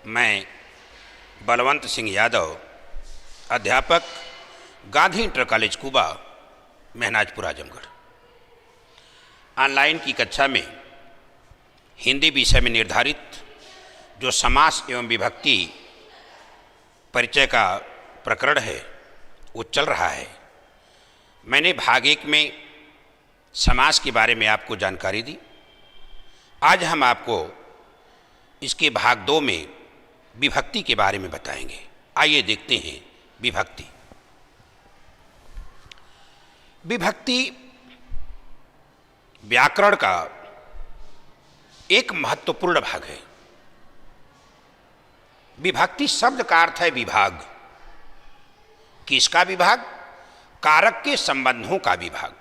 मैं बलवंत सिंह यादव, अध्यापक, Gandhi inter college Kuba, Mahnajpur, Azamgarh. Online की कक्षा में हिंदी विषय में निर्धारित जो समास एवं विभक्ति परिचय का प्रकरण है वो चल रहा है। मैंने भाग 1 में समास के बारे में आपको जानकारी दी। आज हम आपको इसके भाग 2 में विभक्ति के बारे में बताएंगे। आइए देखते हैं विभक्ति। विभक्ति व्याकरण का एक महत्वपूर्ण भाग है। विभक्ति शब्द का अर्थ है विभाग। किसका विभाग? कारक के संबंधों का विभाग।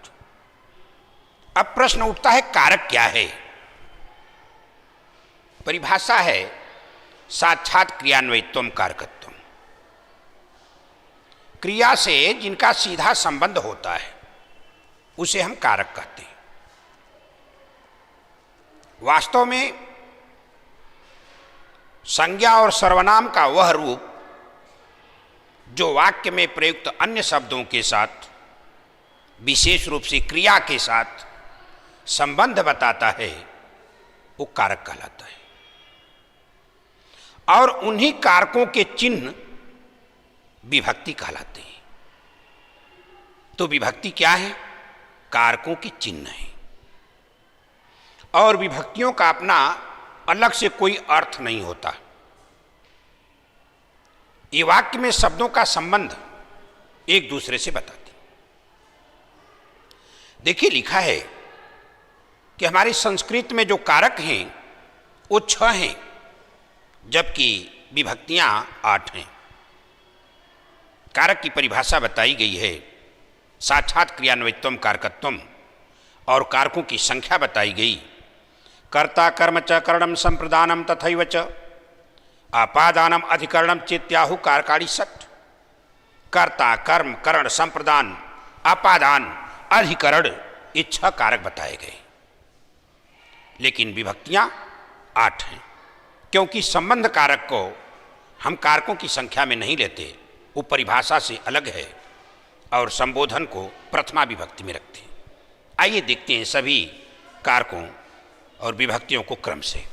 अब प्रश्न उठता है, कारक क्या है? परिभाषा है साक्षात क्रियान्वयित्वम कारकत्वम। क्रिया से जिनका सीधा संबंध होता है उसे हम कारक कहते हैं। वास्तव में संज्ञा और सर्वनाम का वह रूप जो वाक्य में प्रयुक्त अन्य शब्दों के साथ, विशेष रूप से क्रिया के साथ संबंध बताता है, वो कारक कहलाता है। और उन्हीं कारकों के चिन्ह विभक्ति कहलाते हैं। तो विभक्ति क्या है? कारकों के चिन्ह है। और विभक्तियों का अपना अलग से कोई अर्थ नहीं होता। ये वाक्य में शब्दों का संबंध एक दूसरे से बताते। देखिए, लिखा है कि हमारी संस्कृत में जो कारक हैं वो 6 हैं, जबकि विभक्तियां 8 हैं। कारक की परिभाषा बताई गई है साक्षात क्रियान्वयित्वम कारकत्वम, और कारकों की संख्या बताई गई। कर्ता कर्म च करणम संप्रदानम तथैव च आपादानम अधिकरणम चेत्याहु कारकाणि षट्। कर्ता कर्म करण संप्रदान आपादान अधिकरण, ये 6 कारक बताए गए। लेकिन विभक्तियां 8 हैं, क्योंकि संबंध कारक को हम कारकों की संख्या में नहीं लेते, वो परिभाषा से अलग है, और संबोधन को प्रथमा विभक्ति में रखते हैं। आइए देखते हैं सभी कारकों और विभक्तियों को क्रम से।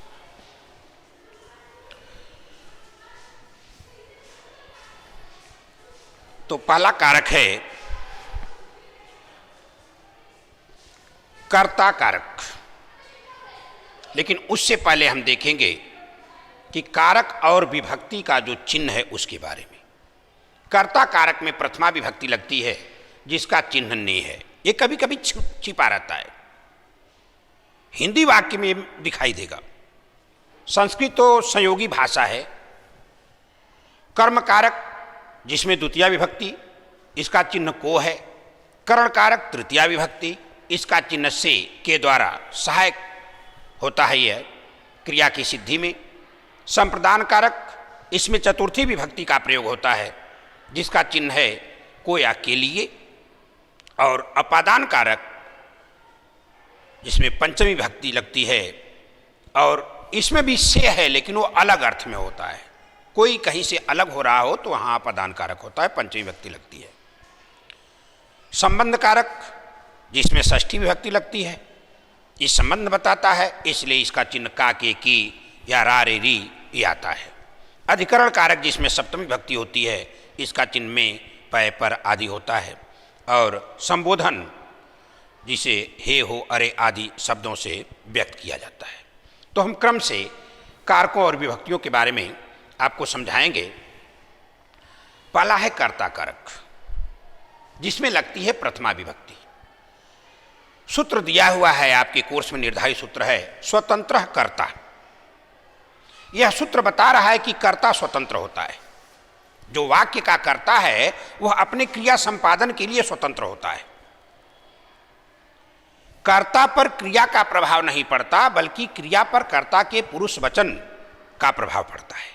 तो पहला कारक है कर्ता कारक। लेकिन उससे पहले हम देखेंगे कि कारक और विभक्ति का जो चिन्ह है उसके बारे में। कर्ता कारक में प्रथमा विभक्ति लगती है जिसका चिन्ह ने है। ये कभी कभी छिपा रहता है, हिंदी वाक्य में दिखाई देगा। संस्कृत तो संयोगी भाषा है। कर्म कारक जिसमें द्वितीया विभक्ति, इसका चिन्ह को है। करण कारक तृतीया विभक्ति, इसका चिन्ह से के द्वारा सहायक होता है यह क्रिया की सिद्धि में। संप्रदान कारक, इसमें चतुर्थी विभक्ति का प्रयोग होता है जिसका चिन्ह है को या के लिए। और अपादान कारक जिसमें पंचमी विभक्ति लगती है, और इसमें भी से है लेकिन वो अलग अर्थ में होता है। कोई कहीं से अलग हो रहा हो तो वहाँ अपादान कारक होता है, पंचमी विभक्ति लगती है। संबंध कारक जिसमें षष्ठी विभक्ति लगती है, इस संबंध बताता है, इसलिए इसका चिन्ह का के की या रा रे री ये आता है। अधिकरण कारक जिसमें सप्तमी विभक्ति होती है, इसका चिन्ह में पय पर आदि होता है। और संबोधन जिसे हे हो अरे आदि शब्दों से व्यक्त किया जाता है। तो हम क्रम से कारकों और विभक्तियों के बारे में आपको समझाएंगे। पहला है कर्ता कारक जिसमें लगती है प्रथमा विभक्ति। सूत्र दिया हुआ है आपके कोर्स में, निर्धारित सूत्र है स्वतंत्र कर्ता। यह सूत्र बता रहा है कि कर्ता स्वतंत्र होता है। जो वाक्य का कर्ता है वह अपने क्रिया संपादन के लिए स्वतंत्र होता है। कर्ता पर क्रिया का प्रभाव नहीं पड़ता, बल्कि क्रिया पर कर्ता के पुरुष वचन का प्रभाव पड़ता है।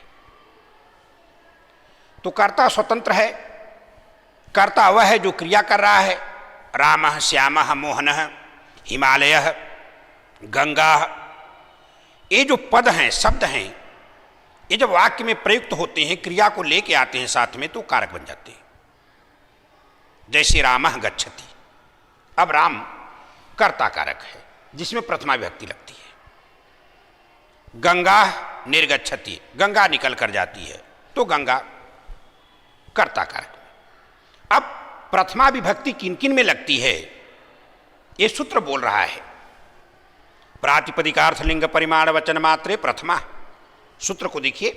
तो कर्ता स्वतंत्र है। कर्ता वह है जो क्रिया कर रहा है। रामः श्यामः मोहनः हिमालयः गंगा, ये जो पद हैं, शब्द हैं, ये जब वाक्य में प्रयुक्त होते हैं, क्रिया को लेके आते हैं साथ में, तो कारक बन जाते हैं। जैसे रामः गच्छति, अब राम कर्ता कारक है जिसमें प्रथमा विभक्ति लगती है। गंगा निर्गच्छति, गंगा निकल कर जाती है, तो गंगा कर्ता कारक। अब प्रथमा विभक्ति किन किन में लगती है, ये सूत्र बोल रहा है। प्रातिपदिकार्थ लिंग परिमाण वचन मात्रे प्रथमा, सूत्र को देखिए,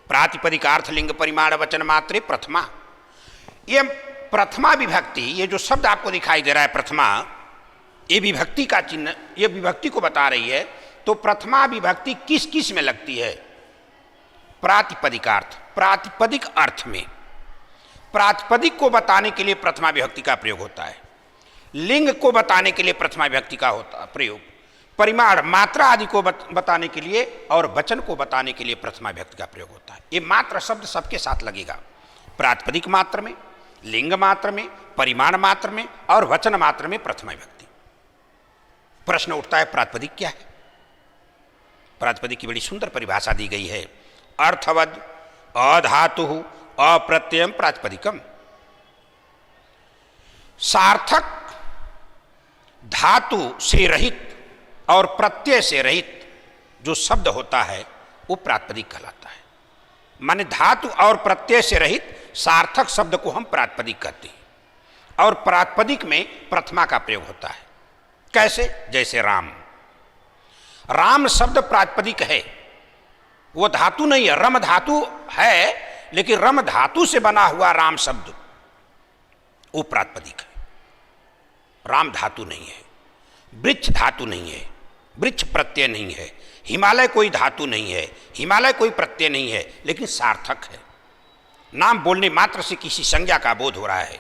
प्रातिपदिकार्थ लिंग परिमाण वचन मात्रे प्रथमा। ये प्रथमा विभक्ति, ये जो शब्द आपको दिखाई दे रहा है प्रथमा, ये विभक्ति का चिन्ह, ये विभक्ति को बता रही है। तो प्रथमा विभक्ति किस किस में लगती है? प्रातिपदिकार्थ, प्रातिपदिक अर्थ में। प्रातिपदिक को बताने के लिए प्रथमा विभक्ति का प्रयोग होता है, लिंग को बताने के लिए प्रथमा विभक्ति का होता प्रयोग, परिमाण मात्रा आदि को बताने के लिए और वचन को बताने के लिए प्रथमा विभक्ति का प्रयोग होता है। ये मात्र शब्द सबके साथ लगेगा, प्रातिपदिक मात्र में, लिंग मात्र में, परिमाण मात्र में और वचन मात्र में प्रथमा विभक्ति। प्रश्न उठता है प्रातिपदिक क्या है? प्रातिपदिक की बड़ी सुंदर परिभाषा दी गई है। अर्थवद अधातु अप्रत्ययम प्रातिपदिकम। सार्थक धातु से रहित और प्रत्यय से रहित जो शब्द होता है वो प्रातिपदिक कहलाता है। माने धातु और प्रत्यय से रहित सार्थक शब्द को हम प्रातिपदिक कहते हैं। और प्रातिपदिक में प्रथमा का प्रयोग होता है। कैसे? जैसे राम, राम शब्द प्रातिपदिक है, वो धातु नहीं है, रम धातु है, लेकिन रम धातु से बना हुआ राम शब्द वो प्रातिपदिक है। राम धातु नहीं है, वृक्ष धातु नहीं है, वृक्ष प्रत्यय नहीं है, हिमालय कोई धातु नहीं है, हिमालय कोई प्रत्यय नहीं है, लेकिन सार्थक है। नाम बोलने मात्र से किसी संज्ञा का बोध हो रहा है।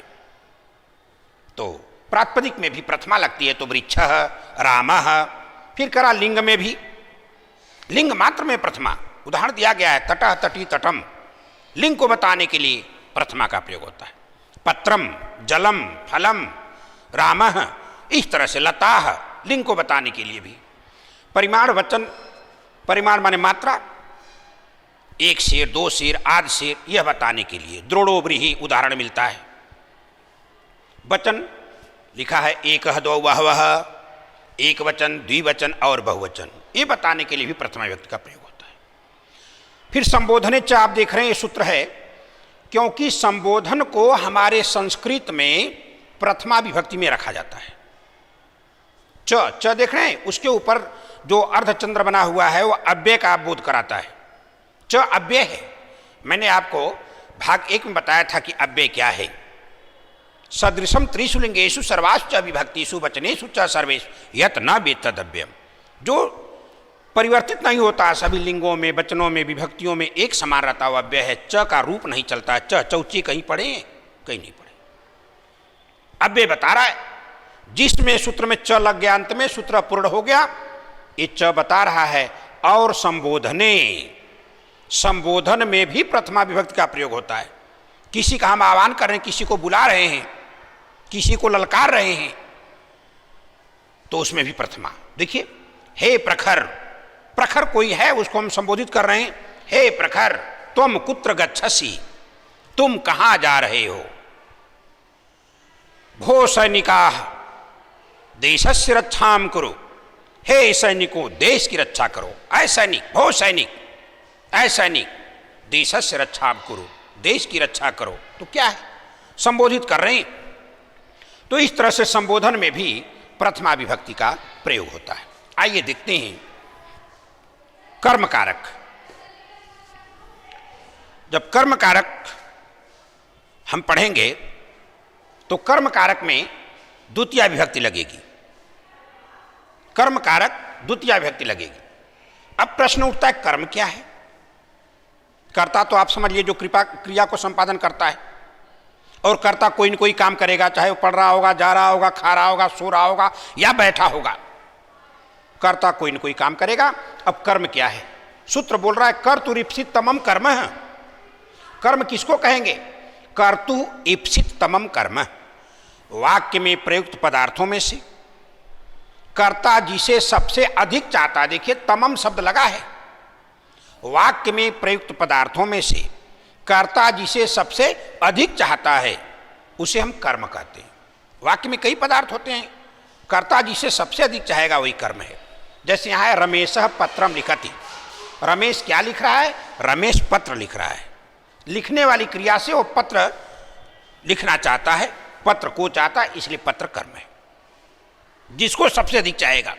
तो प्रातिपदिक में भी प्रथमा लगती है, तो वृक्षः, रामः। फिर करा लिंग में भी, लिंग मात्र में प्रथमा। उदाहरण दिया गया है, तटः तटी तटम, लिंग को बताने के लिए प्रथमा का प्रयोग होता है। पत्रम, जलम, फलम, रामः, इस तरह से लताः, लिंग को बताने के लिए भी। परिमाण वचन, परिमाण माने मात्रा, एक शेर, दो शेर, आध शेर, यह बताने के लिए द्रोणो व्रीहि उदाहरण मिलता है। वचन लिखा है एकः द्वौ बहवः, एक वचन, द्विवचन और बहुवचन, ये बताने के लिए भी प्रथमा विभक्ति का प्रयोग होता है। फिर संबोधने च आप देख रहे हैं, ये सूत्र है, क्योंकि संबोधन को हमारे संस्कृत में प्रथमा विभक्ति में रखा जाता है। च देख रहे हैं, उसके ऊपर जो अर्धचंद्र बना हुआ है वो अव्यय का बोध कराता है। च अव्यय है। मैंने आपको भाग 1 में बताया था कि अव्यय क्या है। सदृशम त्रिषु लिंगेषु सर्वासु च विभक्तिषु वचनेषु च सर्वेषु यत् न वेत्तदव्यम। जो परिवर्तित नहीं होता, सभी लिंगों में, वचनों में, विभक्तियों में एक समान रहता हुआ अव्यय है। च का रूप नहीं चलता। चौची कहीं पढ़े, कहीं नहीं पढ़े। अव्यय बता रहा है, जिसमें सूत्र में च लग गया, अंत में सूत्र पूर्ण हो गया, ये च बता रहा है। और संबोधने, संबोधन में भी प्रथमा विभक्ति का प्रयोग होता है। किसी का हम आह्वान कर रहे हैं, किसी को बुला रहे हैं, किसी को ललकार रहे हैं, तो उसमें भी प्रथमा। देखिए, हे प्रखर, प्रखर कोई है, उसको हम संबोधित कर रहे हैं। हे प्रखर, तुम कुत्र गच्छसि, तुम कहां जा रहे हो। भो सैनिकाः देशस्य रक्षाम करो, हे सैनिकों, देश की रक्षा करो। ऐ सैनिक, भो सैनिक, ऐ सैनिक, देशस्य रक्षाम करो, देश की रक्षा करो। तो क्या है, संबोधित कर रहे हैं। तो इस तरह से संबोधन में भी प्रथमा विभक्ति का प्रयोग होता है। आइए देखते हैं कर्म कारक। जब कर्म कारक हम पढ़ेंगे तो कर्म कारक में द्वितीय विभक्ति लगेगी। कर्म कारक द्वितीय विभक्ति लगेगी। अब प्रश्न उठता है, कर्म क्या है? कर्ता तो आप समझ लीजिए जो क्रिया को संपादन करता है, और कर्ता कोई न कोई काम करेगा, चाहे वो पढ़ रहा होगा, जा रहा होगा, खा रहा होगा, सो रहा होगा या बैठा होगा। कर्ता कोई न कोई काम करेगा। अब कर्म क्या है? सूत्र बोल रहा है, कर्तु ईप्सित तमम कर्म है। कर्म किसको कहेंगे? कर्तु ईप्सित तमम कर्म। वाक्य में प्रयुक्त पदार्थों में से कर्ता जिसे सबसे अधिक चाहता है, देखिए तमम शब्द लगा है, वाक्य में प्रयुक्त पदार्थों में से कर्ता जिसे सबसे अधिक चाहता है उसे हम कर्म कहते हैं। वाक्य में कई पदार्थ होते हैं, कर्ता जिसे सबसे अधिक चाहेगा वही कर्म है। जैसे यहाँ है रमेशः पत्रम लिखति। रमेश क्या लिख रहा है? रमेश पत्र लिख रहा है। लिखने वाली क्रिया से वो पत्र लिखना चाहता है, पत्र को चाहता है, इसलिए पत्र कर्म है, जिसको सबसे अधिक चाहेगा।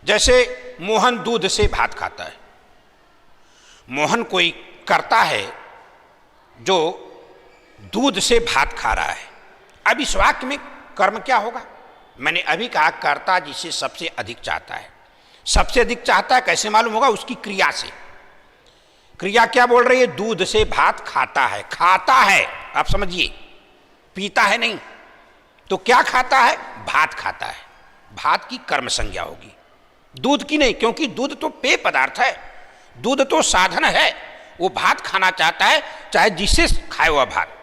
जैसे मोहन दूध से भात खाता है। मोहन कोई कर्ता है जो दूध से भात खा रहा है। अब इस वाक्य में कर्म क्या होगा? मैंने अभी कहा कर्ता जिसे सबसे अधिक चाहता है। सबसे अधिक चाहता है कैसे मालूम होगा? उसकी क्रिया से। क्रिया क्या बोल रही है? दूध से भात खाता है। खाता है, आप समझिए, पीता है नहीं। तो क्या खाता है? भात खाता है। भात की कर्म संज्ञा होगी, दूध की नहीं, क्योंकि दूध तो पेय पदार्थ है, दूध तो साधन है। वो भात खाना चाहता है, चाहे जिससे खाए हुआ भात।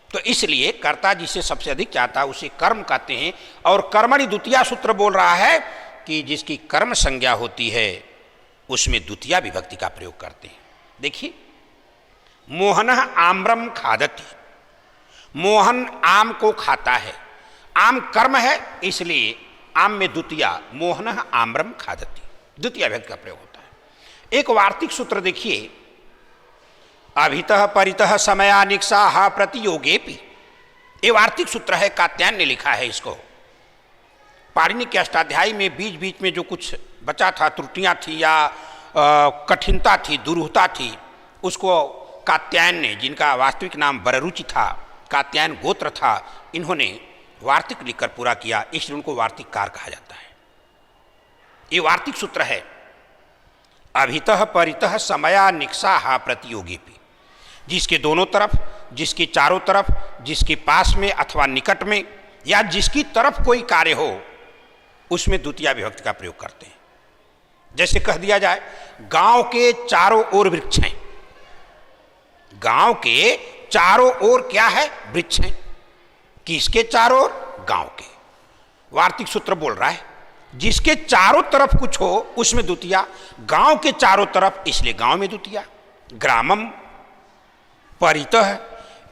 तो इसलिए कर्ता जिसे सबसे अधिक चाहता है उसे कर्म कहते हैं। और कर्मणि द्वितीया सूत्र बोल रहा है कि जिसकी कर्म संज्ञा होती है उसमें द्वितीया विभक्ति का प्रयोग करते हैं। देखिए, मोहनः आम्रम खादति। मोहन आम को खाता है। आम कर्म है, इसलिए आम में द्वितीया, मोहनः आम्रम खादति, द्वितीया विभक्ति का प्रयोग होता है। एक वार्तिक सूत्र देखिए, अभितः परितः समयानिक्सा प्रतियोगेपि। ये वार्तिक सूत्र है, कात्यायन ने लिखा है इसको। पाणिनि के अष्टाध्यायी में बीच बीच में जो कुछ बचा था, त्रुटियां थी या कठिनता थी, दुरूहता थी, उसको कात्यायन ने, जिनका वास्तविक नाम बररुचि था, कात्यायन गोत्र था, इन्होंने वार्तिक लिखकर पूरा किया, इसलिए उनको वार्तिककार कहा जाता है। ये वार्तिक सूत्र है, अभितः परितः समयानिक्सा प्रतियोगेपि। जिसके दोनों तरफ, जिसके चारों तरफ, जिसके पास में अथवा निकट में, या जिसकी तरफ कोई कार्य हो, उसमें द्वितीया विभक्ति का प्रयोग करते हैं। जैसे कह दिया जाए, गांव के चारों ओर वृक्ष हैं। गांव के चारों ओर क्या है? वृक्ष हैं। किसके चारों ओर? गांव के। वार्तिक सूत्र बोल रहा है जिसके चारों तरफ कुछ हो उसमें द्वितीया। गांव के चारों तरफ, इसलिए गांव में द्वितीया। ग्रामम परितः,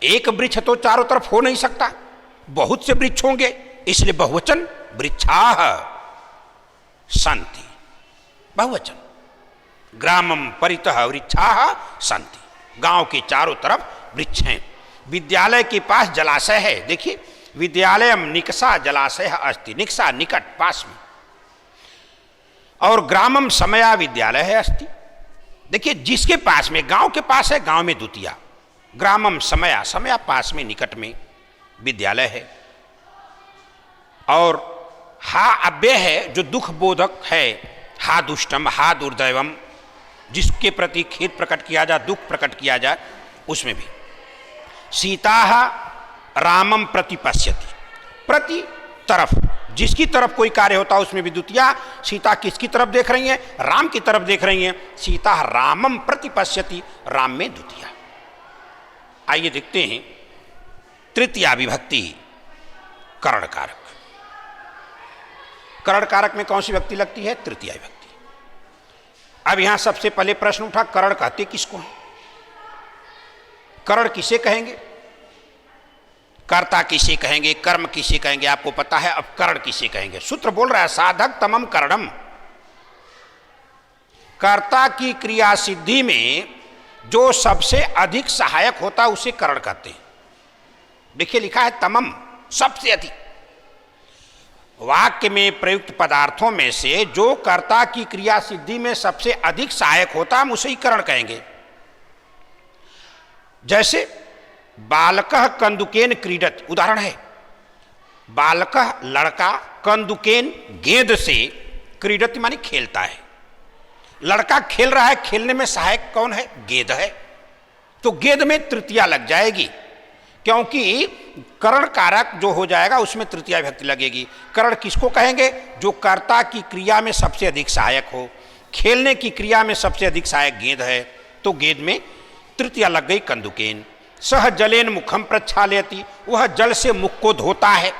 एक वृक्ष तो चारों तरफ हो नहीं सकता, बहुत से वृक्ष होंगे, इसलिए बहुवचन वृक्षाः सन्ति, बहुवचन। ग्रामम परितः वृक्षाः सन्ति, गांव के चारों तरफ वृक्ष हैं। विद्यालय के पास जलाशय है। देखिए, विद्यालयम निकषा जलाशय अस्ति, निकषा निकट, पास में। और ग्रामम समया विद्यालय है अस्ति। देखिए, जिसके पास में, गांव के पास है, गांव में द्वितीया। ग्रामम समया, समया पास में, निकट में विद्यालय है। और हा अव्यय है जो दुख बोधक है। हा दुष्टम, हा दुर्दैवम, जिसके प्रति खेद प्रकट किया जाए, दुख प्रकट किया जाए, उसमें भी। सीता रामम प्रति पश्यति, प्रति तरफ, जिसकी तरफ कोई कार्य होता है उसमें भी द्वितीया। सीता किसकी तरफ देख रही हैं? राम की तरफ देख रही हैं। सीता रामम प्रति पश्यति, राम में द्वितीया। आइए देखते हैं तृतीया विभक्ति करण कारक। करण कारक में कौन सी विभक्ति लगती है? तृतीया विभक्ति। अब यहां सबसे पहले प्रश्न उठा, करण कहते किसको है? करण किसे कहेंगे? कर्ता किसे कहेंगे? कर्म किसे कहेंगे? आपको पता है। अब करण किसे कहेंगे? सूत्र बोल रहा है, साधक तमम करणम। कर्ता की क्रिया सिद्धि में जो सबसे अधिक सहायक होता है उसे करण कहते हैं। देखिए, लिखा है तमम, सबसे अधिक। वाक्य में प्रयुक्त पदार्थों में से जो कर्ता की क्रिया सिद्धि में सबसे अधिक सहायक होता है हम उसे ही करण कहेंगे। जैसे बालकः कंदुकेन क्रीडत, उदाहरण है। बालकः लड़का, कंदुकेन गेंद से, क्रीडत मानी खेलता है। लड़का खेल रहा है, खेलने में सहायक कौन है? गेंद है। तो गेंद में तृतीया लग जाएगी, क्योंकि करण कारक जो हो जाएगा उसमें तृतीया विभक्ति लगेगी। करण किसको कहेंगे? जो कर्ता की क्रिया में सबसे अधिक सहायक हो। खेलने की क्रिया में सबसे अधिक सहायक गेंद है, तो गेंद में तृतीया लग गई, कंदुकेन। सह जलेन मुखम प्रक्षालयति, वह जल से मुख को धोता है,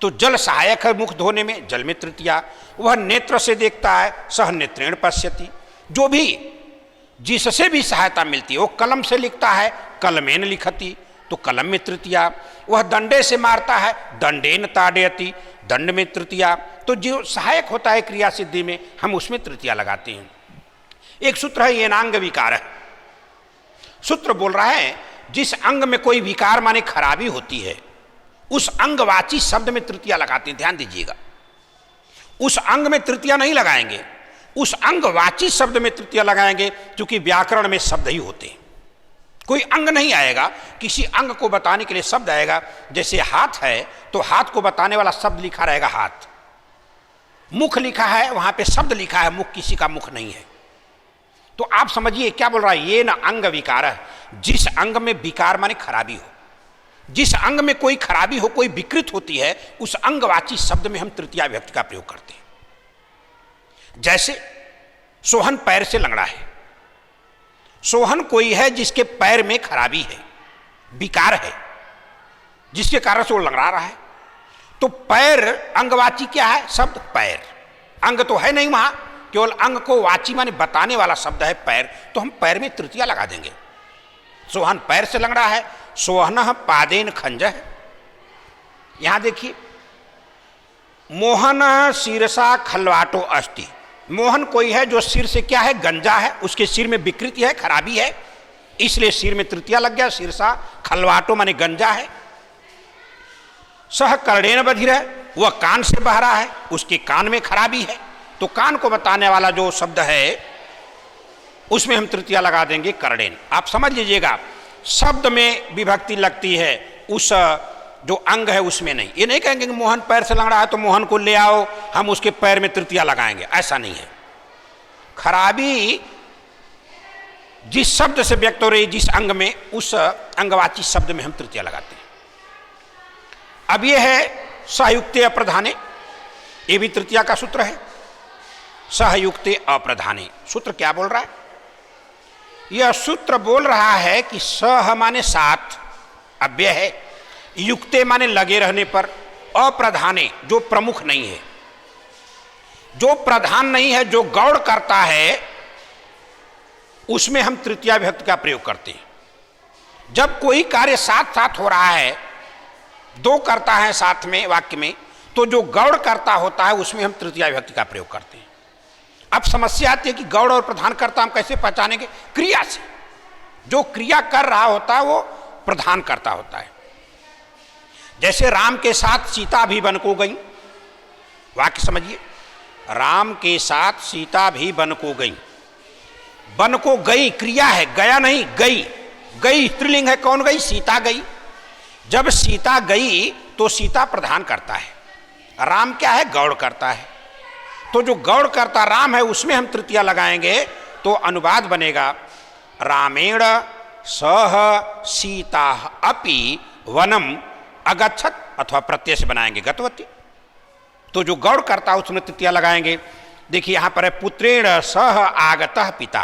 तो जल सहायक है मुख धोने में, जल में तृतीया। वह नेत्र से देखता है, सह नेत्रेण पश्यति। जो भी जिससे भी सहायता मिलती है, वो कलम से लिखता है, कलमेन लिखती, तो कलम में तृतीया। वह दंडे से मारता है, दंडेन ताड़यति, दंड में तृतीया। तो जो सहायक होता है क्रिया सिद्धि में, हम उसमें तृतीया लगाते हैं। एक सूत्र है येनांग विकार है। सूत्र बोल रहा है जिस अंग में कोई विकार माने खराबी होती है, उस अंगवाची शब्द में तृतीया लगाते हैं। ध्यान दीजिएगा, उस अंग में तृतीया नहीं लगाएंगे, उस अंगवाची शब्द में तृतीया लगाएंगे, क्योंकि व्याकरण में शब्द ही होते हैं। कोई अंग नहीं आएगा, किसी अंग को बताने के लिए शब्द आएगा। जैसे हाथ है तो हाथ को बताने वाला शब्द लिखा रहेगा हाथ, मुख लिखा है वहां पे शब्द लिखा है, मुख किसी का मुख नहीं है। तो आप समझिए क्या बोल रहा है, ये ना अंग विकार है। जिस अंग में विकार माने खराबी हो, जिस अंग में कोई खराबी हो, कोई विकृत होती है, उस अंगवाची शब्द में हम तृतीया विभक्ति का प्रयोग करते हैं। जैसे सोहन पैर से लंगड़ा है। सोहन कोई है जिसके पैर में खराबी है, विकार है, जिसके कारण से वो लंगड़ा रहा है। तो पैर अंगवाची क्या है, शब्द पैर। अंग तो है नहीं वहां, केवल अंग को वाची माने बताने वाला शब्द है पैर, तो हम पैर में तृतीया लगा देंगे। सोहन पैर से लंगड़ा है, सोहन पादेन खंज है। यहां देखिए, मोहन शीरसा खलवाटो अस्ति। मोहन कोई है जो सिर से क्या है, गंजा है, उसके सिर में विकृति है, खराबी है, इसलिए सिर में तृतीया लग गया। शीरसा खलवाटो माने गंजा है। सह कर्णेन बधिर है, वह कान से बह रहा है, उसके कान में खराबी है, तो कान को बताने वाला जो शब्द है उसमें हम तृतीया लगा देंगे कर्णेन। आप समझ लीजिएगा, शब्द में विभक्ति लगती है, उस जो अंग है उसमें नहीं। ये नहीं कहेंगे कि मोहन पैर से लंगड़ा है तो मोहन को ले आओ, हम उसके पैर में तृतीया लगाएंगे, ऐसा नहीं है। खराबी जिस शब्द से व्यक्त हो रही है, जिस अंग में, उस अंगवाची शब्द में हम तृतीया लगाते हैं। अब यह है सहयुक्ते अप्रधाने, ये भी तृतीया का सूत्र है। सहयुक्ते अप्रधाने सूत्र क्या बोल रहा है, यह सूत्र बोल रहा है कि सह माने साथ, अव्यय है, युक्ते माने लगे रहने पर, अप्रधाने जो प्रमुख नहीं है, जो प्रधान नहीं है, जो गौड़ करता है, उसमें हम तृतीया विभक्ति का प्रयोग करते हैं। जब कोई कार्य साथ साथ हो रहा है, दो करता है साथ में वाक्य में, तो जो गौड़ करता होता है उसमें हम तृतीया विभक्ति का प्रयोग करते हैं। अब समस्या आती है कि गौड़ और प्रधान करता हम कैसे पहचानेंगे, क्रिया से। जो क्रिया कर रहा होता है वो प्रधान करता होता है। जैसे राम के साथ सीता भी वन को गई, वाक्य समझिए, राम के साथ सीता भी वन को गई। वन को गई क्रिया है, गया नहीं, गई। गई स्त्रीलिंग है, कौन गई, सीता गई। जब सीता गई तो सीता प्रधान करता है, राम क्या है, गौड़ करता है। तो जो गौड़ करता राम है उसमें हम तृतीया लगाएंगे, तो अनुवाद बनेगा रामेण सह सीता अपि वनम अगच्छत, अथवा प्रत्यय से बनाएंगे गतवती। तो जो गौड़ करता है उसमें तृतीया लगाएंगे। देखिए यहां पर है पुत्रेण सह आगतः पिता,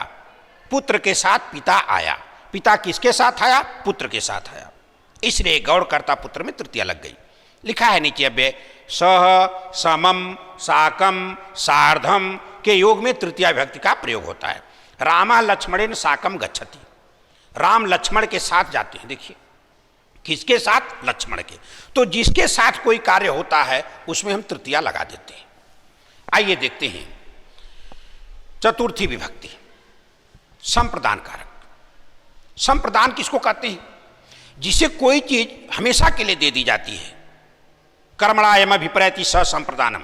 पुत्र के साथ पिता आया। पिता किसके साथ आया, पुत्र के साथ आया, इसलिए गौड़ करता पुत्र में तृतीया लग गई। लिखा है नीचे अव्यय, सह समम साकम सार्धम के योग में तृतीया विभक्ति का प्रयोग होता है। रामा लक्ष्मणेन साकम गच्छति, राम लक्ष्मण के साथ जाते हैं। देखिए किसके साथ, लक्ष्मण के। तो जिसके साथ कोई कार्य होता है उसमें हम तृतीया लगा देते हैं। आइए देखते हैं चतुर्थी विभक्ति, संप्रदान कारक। संप्रदान किसको कहते हैं, जिसे कोई चीज हमेशा के लिए दे दी जाती है। कर्मणायम अभिप्रैति स संप्रदानम,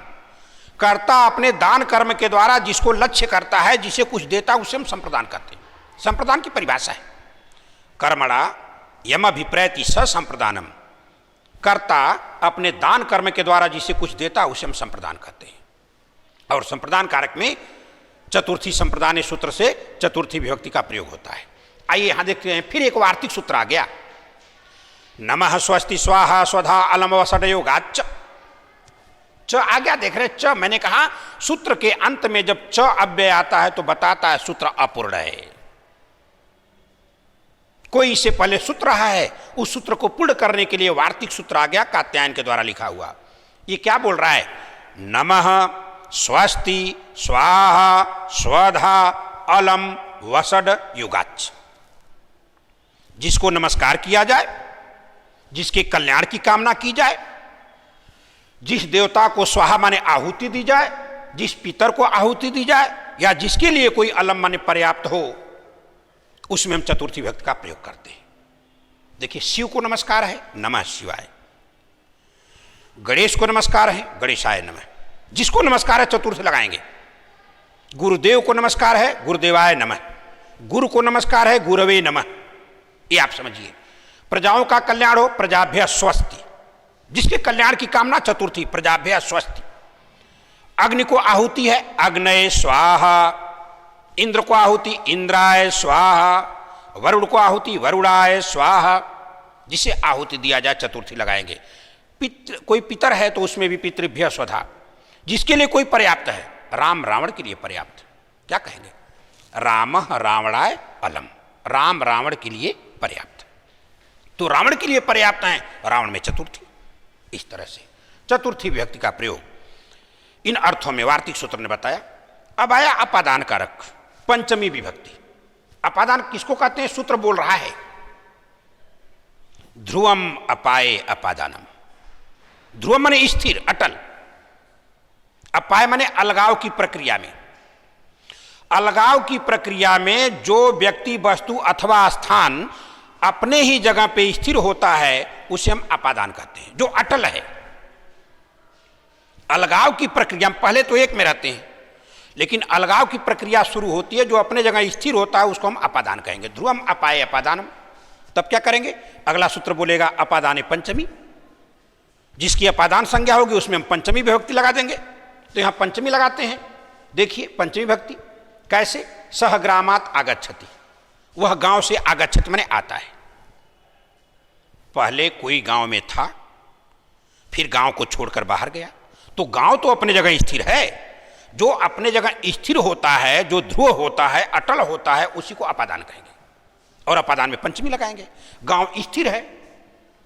कर्ता अपने दान कर्म के द्वारा जिसको लक्ष्य करता है, जिसे कुछ देता है, उसे हम संप्रदान कहते हैं। संप्रदान की परिभाषा है कर्मणा यम अभिप्रैति स संप्रदानम, कर्ता अपने दान कर्म के द्वारा जिसे कुछ देता है उसे हम संप्रदान कहते हैं। और संप्रदान कारक में चतुर्थी संप्रदान सूत्र से चतुर्थी विभक्ति का प्रयोग होता है। आइए यहां देखते हैं, फिर एक वार्तिक सूत्र आ गया, नमः स्वस्ति स्वाहा स्वधा अलम वसटयोगाच्च। च आ गया, देख रहे च, मैंने कहा सूत्र के अंत में जब च अव्यय आता है तो बताता है सूत्र अपूर्ण है। कोई इससे पहले सूत्र रहा है, उस सूत्र को पूर्ण करने के लिए वार्तिक सूत्र आ गया, कात्यायन के द्वारा लिखा हुआ। ये क्या बोल रहा है, नमः स्वस्ति स्वाहा स्वधा अलम वसड युगाच। जिसको नमस्कार किया जाए, जिसके कल्याण की कामना की जाए, जिस देवता को स्वाहा माने आहुति दी जाए, जिस पितर को आहुति दी जाए, या जिसके लिए कोई अलम माने पर्याप्त हो, उसमें हम चतुर्थी विभक्ति का प्रयोग करते हैं। देखिए, शिव को नमस्कार है, नमः शिवाय। गणेश को नमस्कार है, गणेशाय नमः। जिसको नमस्कार है चतुर्थ लगाएंगे। गुरुदेव को नमस्कार है, गुरुदेवाय नमः। गुरु को नमस्कार है, गुरवे नमः। ये आप समझिए। प्रजाओं का कल्याण हो, प्रजाभ्य स्वस्ति। जिसके कल्याण की कामना, चतुर्थी प्रजाभ्य स्वस्ति। अग्नि को आहुति है, अग्नये स्वाहा। इंद्र को आहुति, इंद्राय स्वाहा। वरुण को आहुति, वरुणाय स्वाहा। जिसे आहुति दिया जाए चतुर्थी लगाएंगे। कोई पितर है तो उसमें भी पितृभ्य स्वधा। जिसके लिए कोई पर्याप्त है, राम रावण के लिए पर्याप्त, क्या कहेंगे? राम रावणाय अलम। राम रावण के लिए पर्याप्त। तो रावण के लिए पर्याप्त है, रावण में चतुर्थी। इस तरह से चतुर्थी विभक्ति का प्रयोग इन अर्थों में वार्तिक सूत्र ने बताया। अब आया अपादान कारक, पंचमी विभक्ति। अपादान किसको कहते हैं? सूत्र बोल रहा है ध्रुवम अपाये अपादानम। ध्रुवम माने स्थिर, अटल। अपाय माने अलगाव की प्रक्रिया में। अलगाव की प्रक्रिया में जो व्यक्ति, वस्तु अथवा स्थान अपने ही जगह पे स्थिर होता है, उसे हम अपादान कहते हैं, जो अटल है। अलगाव की प्रक्रिया में पहले तो एक में रहते हैं, लेकिन अलगाव की प्रक्रिया शुरू होती है, जो अपने जगह स्थिर होता है उसको हम अपादान कहेंगे। ध्रुवम अपाये अपादानम। तब क्या करेंगे? अगला सूत्र बोलेगा अपादाने पंचमी। जिसकी अपादान संज्ञा होगी उसमें हम पंचमी विभक्ति लगा देंगे। तो यहां पंचमी लगाते हैं। देखिए पंचमी विभक्ति कैसे? सह ग्रामात आगच्छति। वह गांव से आगच्छति माने आता है। पहले कोई गांव में था, फिर गांव को छोड़कर बाहर गया। तो गांव तो अपने जगह स्थिर है। जो अपने जगह स्थिर होता है, जो ध्रुव होता है, अटल होता है, उसी को अपादान कहेंगे। और अपादान में पंचमी लगाएंगे। गांव स्थिर है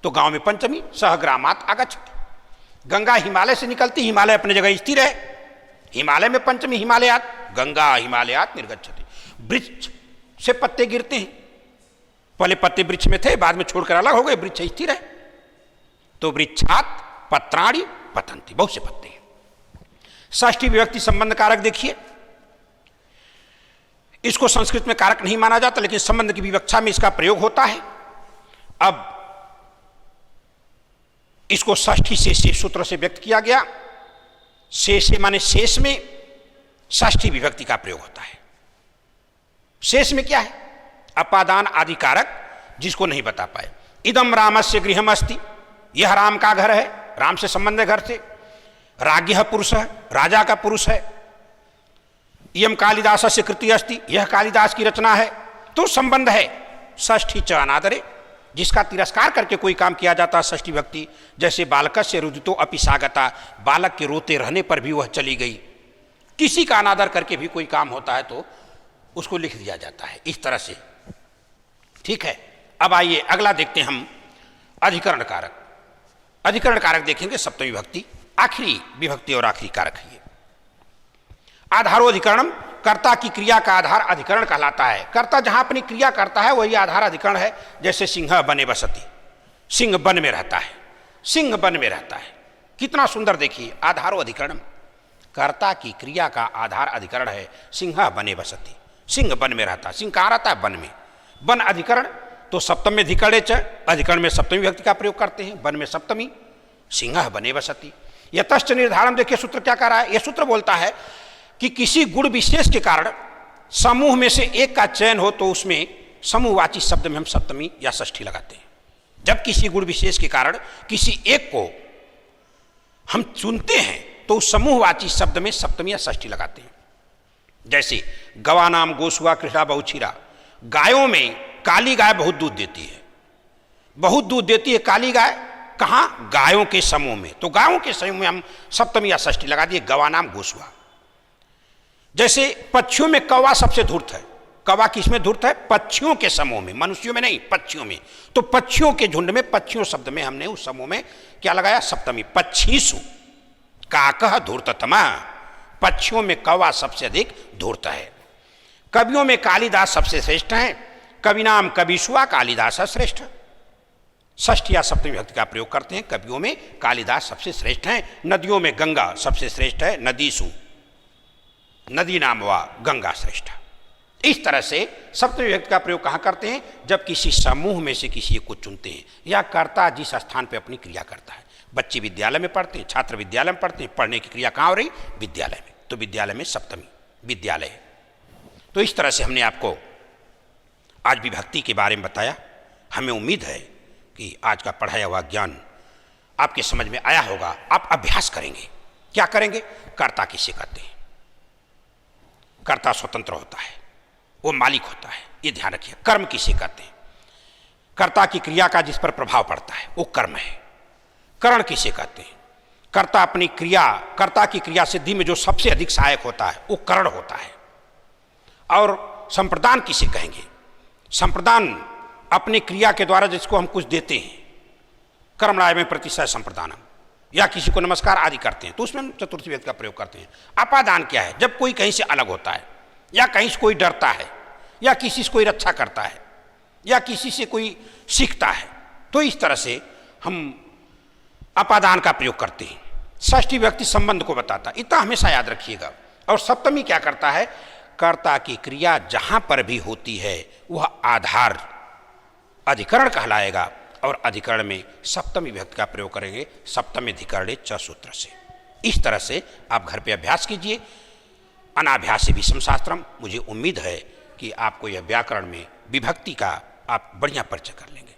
तो गांव में पंचमी। सह ग्रामात आगच्छति। गंगा हिमालय से निकलती, हिमालय अपने जगह स्थिर है, हिमालय में पंचमी। हिमालयात, गंगा हिमालयात निर्गच्छति। वृक्ष से पत्ते गिरते हैं, पहले पत्ते वृक्ष में थे, बाद में छोड़कर अलग हो गए, वृक्ष स्थिर है। तो वृक्षात पत्राणि पतंति, बहुत से पत्ते हैं। षष्ठी विभक्ति संबंध कारक देखिए, इसको संस्कृत में कारक नहीं माना जाता, लेकिन संबंध की विवक्षा में इसका प्रयोग होता है। अब इसको षष्ठी से सूत्र से व्यक्त किया गया। शेष माने शेष में षष्ठी विभक्ति का प्रयोग होता है। शेष में क्या है? अपादान आदि कारक, जिसको नहीं बता पाए। इदम रामस्य गृहम अस्ति। यह राम का घर है, राम से संबंध है घर से। राज्ञः पुरुष है, राजा का पुरुष है। इयम कालिदास से कृति अस्ति। यह कालिदास की रचना है। तो संबंध है। षष्ठी च अनादरे, जिसका तिरस्कार करके कोई काम किया जाता है, षष्ठी विभक्ति। जैसे बालकस्य रुदितो अपि सागता। बालक के रोते रहने पर भी वह चली गई। किसी का अनादर करके भी कोई काम होता है तो उसको लिख दिया जाता है, इस तरह से। ठीक है। अब आइए अगला देखते हैं हम अधिकरण कारक। अधिकरण कारक देखेंगे सप्तमी विभक्ति, आखिरी विभक्ति और आखिरी कारक है ये। आधारो अधिकरणम, कर्ता की क्रिया का आधार अधिकरण कहलाता है। कर्ता जहां अपनी क्रिया करता है वही आधार अधिकरण है। जैसे सिंह बने बसती, सिंह वन में रहता है, सिंह वन में रहता है। कितना सुंदर देखिए, आधारो अधिकरणम। कर्ता की क्रिया का आधार अधिकरण है। सिंह बने बसती, सिंह वन में रहता है। सिंह कहाँ रहता है? वन में। वन अधिकरण, तो सप्तम में अधिकरण च, अधिकरण में सप्तमी विभक्ति का प्रयोग करते हैं। वन में सप्तमी, सिंह बने बसती। यतश्च निर्धारण, देखिए सूत्र क्या कह रहा है। यह सूत्र बोलता है कि किसी गुण विशेष के कारण समूह में से एक का चयन हो तो उसमें समूहवाची शब्द में हम सप्तमी या षष्ठी लगाते हैं। जब किसी गुण विशेष के कारण किसी एक को हम चुनते हैं तो उस समूहवाची शब्द में सप्तमी या षष्ठी लगाते हैं। जैसे गवानाम गोसुआ कृष्णा बहुचीरा। गायों में काली गाय बहुत दूध देती है, बहुत दूध देती है काली गाय। कहाँ? गायों के समूह में। तो गायों के समूह में हम सप्तमी या षष्ठी लगा दिए, गवानाम गोसुआ। जैसे पक्षियों में कौवा सबसे धूर्त है। कौवा किसमें धूर्त है? पक्षियों के समूह में, मनुष्यों में नहीं, पक्षियों में। तो पक्षियों के झुंड में, पक्षियों शब्द में हमने उस समूह में क्या लगाया? सप्तमी। पक्षीसु काकः धूर्ततमा। पक्षियों में कौवा सबसे अधिक धूर्त है। कवियों में कालिदास सबसे श्रेष्ठ हैं। कवि नाम कविशुआ कालिदास श्रेष्ठ। षष्ठी या सप्तमी विभक्ति का प्रयोग करते हैं। कवियों में कालिदास सबसे श्रेष्ठ हैं। नदियों में गंगा सबसे श्रेष्ठ है। नदीसु, नदी नाम वा गंगा श्रेष्ठ। इस तरह से सप्तमी विभक्ति का प्रयोग कहाँ करते हैं? जब किसी समूह में से किसी को चुनते हैं या कर्ता जिस स्थान पर अपनी क्रिया करता है। बच्चे विद्यालय में पढ़ते हैं, छात्र विद्यालय में पढ़ते हैं, पढ़ने की क्रिया कहाँ हो रही? विद्यालय में। तो विद्यालय में सप्तमी विद्यालय है। तो इस तरह से हमने आपको आज विभक्ति के बारे में बताया। हमें उम्मीद है कि आज का पढ़ाया हुआ ज्ञान आपके समझ में आया होगा। आप अभ्यास करेंगे। क्या करेंगे? कर्ता किसे कहते हैं? कर्ता स्वतंत्र होता है, वो मालिक होता है, ये ध्यान रखिए। कर्म किसे कहते हैं? कर्ता की क्रिया का जिस पर प्रभाव पड़ता है वो कर्म है। करण किसे कहते हैं? कर्ता अपनी क्रिया, कर्ता की क्रिया सिद्धि में जो सबसे अधिक सहायक होता है वो करण होता है। और संप्रदान किसे कहेंगे? संप्रदान अपनी क्रिया के द्वारा जिसको हम कुछ देते हैं। कर्मणाय में प्रतिशय संप्रदानम, या किसी को नमस्कार आदि करते हैं तो उसमें हम चतुर्थी विभक्ति का प्रयोग करते हैं। अपादान क्या है? जब कोई कहीं से अलग होता है या कहीं से कोई डरता है या किसी से कोई रक्षा करता है या किसी से कोई सीखता है, तो इस तरह से हम अपादान का प्रयोग करते हैं। षष्ठी विभक्ति संबंध को बताता है, इतना हमेशा याद रखिएगा। और सप्तमी क्या करता है? कर्ता की क्रिया जहां पर भी होती है वह आधार अधिकरण कहलाएगा और अधिकरण में सप्तमी विभक्ति का प्रयोग करेंगे। सप्तमी अधिकरणे च सूत्र से। इस तरह से आप घर पे अभ्यास कीजिए। अनाभ्यास विषम शास्त्रम। मुझे उम्मीद है कि आपको यह व्याकरण में विभक्ति का आप बढ़िया परिचय कर लेंगे।